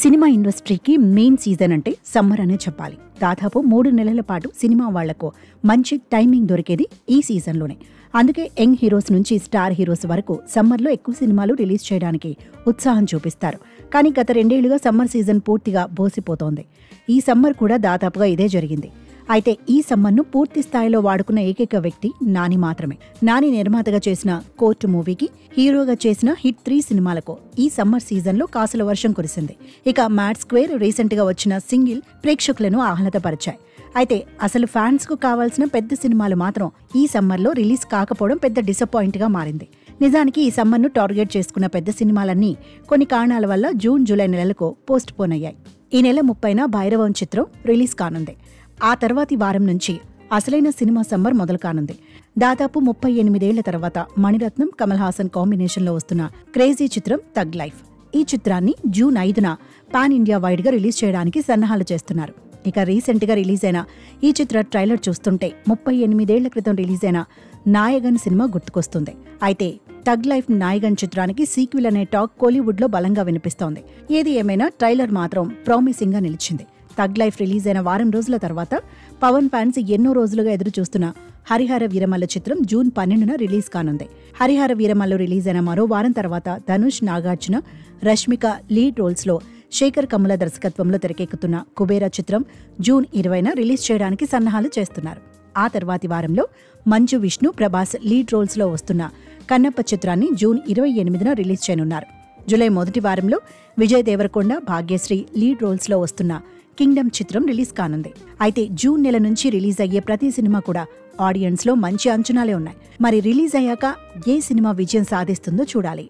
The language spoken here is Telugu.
సినిమా ఇండస్ట్రీకి మెయిన్ సీజన్ అంటే సమ్మర్ అనే చెప్పాలి. దాదాపు 3 నెలల పాటు సినిమా వాళ్లకు మంచి టైమింగ్ దొరికేది ఈ సీజన్లోనే. అందుకే యంగ్ హీరోస్ నుంచి స్టార్ హీరోస్ వరకు సమ్మర్లో ఎక్కువ సినిమాలు రిలీజ్ చేయడానికి ఉత్సాహం చూపిస్తారు. కానీ గత 2 ఏళ్లుగా సమ్మర్ సీజన్ పూర్తిగా బోసిపోతోంది. ఈ సమ్మర్ కూడా దాదాపుగా ఇదే జరిగింది. అయితే ఈ సమ్మర్ను పూర్తి స్థాయిలో వాడుకున్న ఏకైక వ్యక్తి నాని మాత్రమే. నాని నిర్మాతగా చేసిన కోర్టు మూవీకి, హీరోగా చేసిన హిట్ 3 సినిమాలకు ఈ సమ్మర్ సీజన్లో కాసుల వర్షం కురిసింది. ఇక మ్యాడ్ స్క్వేర్ రీసెంట్ గా వచ్చిన సింగిల్ ప్రేక్షకులను ఆహ్లాదపరిచాయి. అయితే అసలు ఫ్యాన్స్ కు కావాల్సిన పెద్ద సినిమాలు మాత్రం ఈ సమ్మర్లో రిలీజ్ కాకపోవడం పెద్ద డిసప్పాయింట్ గా మారింది. నిజానికి ఈ సమ్మర్ను టార్గెట్ చేసుకున్న పెద్ద సినిమాలన్నీ కొన్ని కారణాల వల్ల జూన్, జూలై నెలలకు పోస్ట్ పోన్ అయ్యాయి. ఈ నెల 30న భైరవం చిత్రం రిలీజ్ కానుంది. ఆ తర్వాతి వారం నుంచి అసలైన సినిమా సమ్మర్ మొదలు కానుంది. దాదాపు 38 ఏళ్ల తర్వాత మణిరత్నం, కమల్ హాసన్ కాంబినేషన్లో వస్తున్న క్రేజీ చిత్రం థగ్ లైఫ్. ఈ చిత్రాన్ని జూన్ 5న పాన్ ఇండియా వైడ్ గా రిలీజ్ చేయడానికి సన్నాహాలు చేస్తున్నారు. ఇక రీసెంట్ గా రిలీజ్ అయిన ఈ చిత్ర ట్రైలర్ చూస్తుంటే 38 ఏళ్ల క్రితం రిలీజ్ అయిన నాయగన్ సినిమా గుర్తుకొస్తుంది. అయితే థగ్ లైఫ్ నాయగన్ చిత్రానికి సీక్వెల్ అనే టాక్ కోలీవుడ్ లో బలంగా వినిపిస్తోంది. ఏది ఏమైనా ట్రైలర్ మాత్రం ప్రామిసింగ్ గా నిలిచింది. థగ్ లైఫ్ రిలీజ్ అయిన వారం రోజుల తర్వాత పవన్ ఫ్యాన్స్ ఎన్నో రోజులుగా ఎదురు చూస్తున్న హరిహర వీరమల్ల చిత్రం జూన్ 12న రిలీజ్ కానుంది. హరిహర వీరమల్లు రిలీజ్ అయిన మరో వారం తర్వాత ధనుష్, నాగార్జున, రష్మిక లీడ్ రోల్స్ లో శేఖర్ కమ్ముల దర్శకత్వంలో తెరకెక్కుతున్న కుబేరా చిత్రం జూన్ 20న రిలీజ్ చేయడానికి సన్నాహాలు చేస్తున్నారు. ఆ తర్వాతి వారంలో మంచు విష్ణు, ప్రభాస్ లీడ్ రోల్స్ లో వస్తున్న కన్నప్ప చిత్రాన్ని జూన్ 28న రిలీజ్ చేయనున్నారు. జూలై మొదటి వారంలో విజయ్ దేవరకొండ, భాగ్యశ్రీ లీడ్ రోల్స్ లో వస్తున్న కింగ్డమ్ చిత్రం రిలీజ్ కానుంది. అయితే జూన్ నెల నుంచి రిలీజ్ అయ్యే ప్రతి సినిమా కూడా ఆడియన్స్ లో మంచి అంచనాలే ఉన్నాయి. మరి రిలీజ్ అయ్యాక ఏ సినిమా విజయం సాధిస్తుందో చూడాలి.